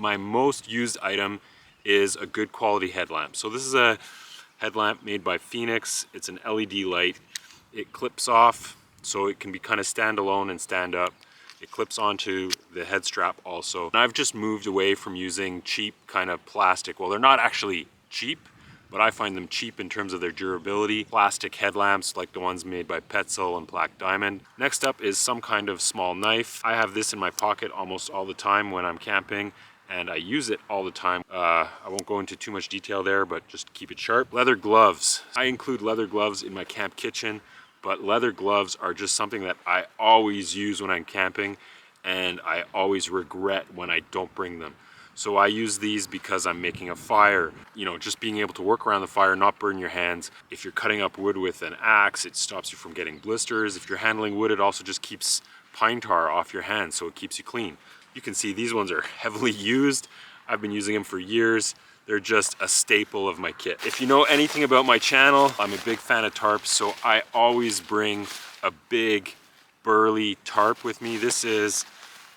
My most used item is a good quality headlamp. So this is a headlamp made by Phoenix. It's an LED light. It clips off so it can be kind of standalone and stand up. It clips onto the head strap also. And I've just moved away from using cheap kind of plastic. Well, they're not actually cheap, but I find them cheap in terms of their durability. Plastic headlamps like the ones made by Petzl and Black Diamond. Next up is some kind of small knife. I have this in my pocket almost all the time when I'm camping, and I use it all the time. I won't go into too much detail there, but just keep it sharp. Leather gloves. I include leather gloves in my camp kitchen, but leather gloves are just something that I always use when I'm camping, and I always regret when I don't bring them. So I use these because I'm making a fire. You know, just being able to work around the fire, not burn your hands. If you're cutting up wood with an axe, it stops you from getting blisters. If you're handling wood, it also just keeps pine tar off your hands, so it keeps you clean. You can see these ones are heavily used. I've been using them for years. They're just a staple of my kit. If you know anything about my channel, I'm a big fan of tarps, so I always bring a big burly tarp with me. This is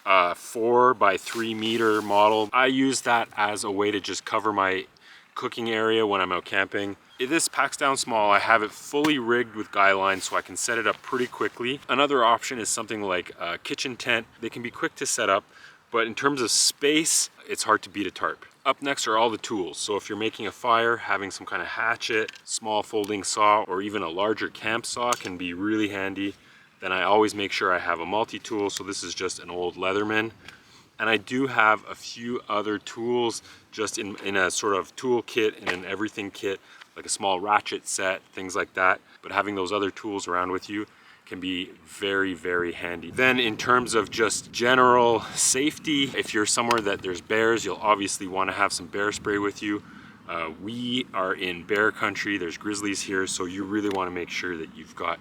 a 4 by 3 meter model. I use that as a way to just cover my cooking area when I'm out camping. This packs down small. I have it fully rigged with guy lines so I can set it up pretty quickly. Another option is something like a kitchen tent. They can be quick to set up, but in terms of space, it's hard to beat a tarp. Up next are all the tools. So if you're making a fire, having some kind of hatchet, small folding saw, or even a larger camp saw can be really handy. Then I always make sure I have a multi-tool. So this is just an old Leatherman. And I do have a few other tools just in a sort of tool kit, in an everything kit, like a small ratchet set, things like that. But having those other tools around with you can be very, very handy. Then in terms of just general safety, if you're somewhere that there's bears, you'll obviously want to have some bear spray with you. We are in bear country, there's grizzlies here, so you really want to make sure that you've got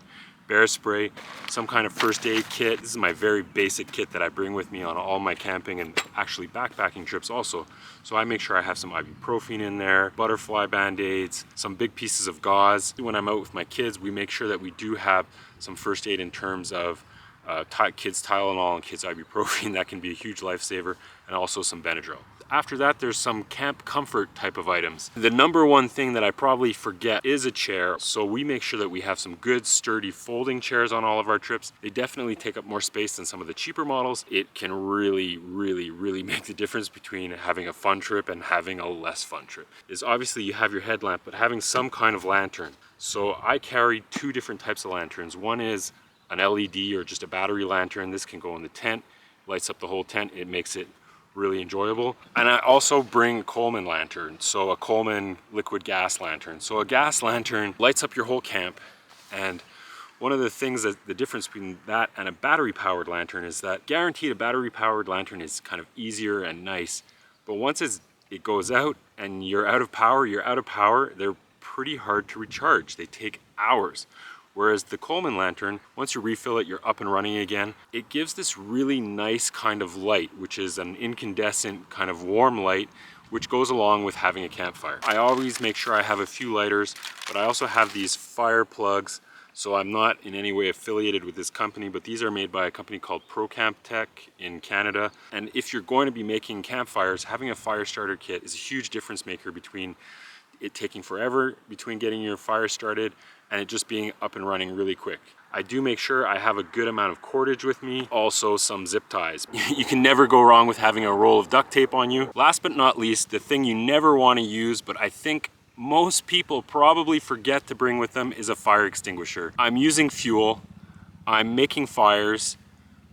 bear spray, some kind of first aid kit. This is my very basic kit that I bring with me on all my camping and actually backpacking trips also. So I make sure I have some ibuprofen in there, butterfly band-aids, some big pieces of gauze. When I'm out with my kids, we make sure that we do have some first aid in terms of kids Tylenol and kids ibuprofen. That can be a huge lifesaver, and also some Benadryl. After that, there's some camp comfort type of items. The number one thing that I probably forget is a chair. So we make sure that we have some good sturdy folding chairs on all of our trips. They definitely take up more space than some of the cheaper models. It can really, really, really make the difference between having a fun trip and having a less fun trip. Is obviously you have your headlamp, but having some kind of lantern. So I carry 2 different types of lanterns. One is an LED or just a battery lantern. This can go in the tent, lights up the whole tent. It makes it really enjoyable. And I also bring a Coleman lantern, so a Coleman liquid gas lantern. So a gas lantern lights up your whole camp, and one of the things that the difference between that and a battery powered lantern is that guaranteed a battery powered lantern is kind of easier and nice, but once it goes out and you're out of power, they're pretty hard to recharge. They take hours. Whereas the Coleman lantern, once you refill it, you're up and running again. It gives this really nice kind of light, which is an incandescent kind of warm light, which goes along with having a campfire. I always make sure I have a few lighters, but I also have these fire plugs. So I'm not in any way affiliated with this company, but these are made by a company called ProCamp Tech in Canada. And if you're going to be making campfires, having a fire starter kit is a huge difference maker between it taking forever between getting your fire started and it just being up and running really quick. I do make sure I have a good amount of cordage with me, also some zip ties. You can never go wrong with having a roll of duct tape on you. Last but not least, the thing you never want to use, but I think most people probably forget to bring with them, is a fire extinguisher. I'm using fuel, I'm making fires,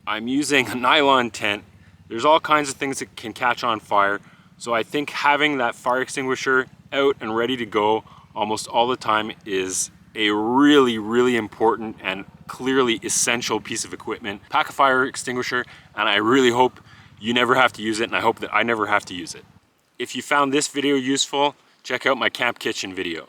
I'm using a nylon tent. There's all kinds of things that can catch on fire. So I think having that fire extinguisher out and ready to go almost all the time is a really, really important and clearly essential piece of equipment. Pack a fire extinguisher, and I really hope you never have to use it, and I hope that I never have to use it. If you found this video useful, check out my camp kitchen video.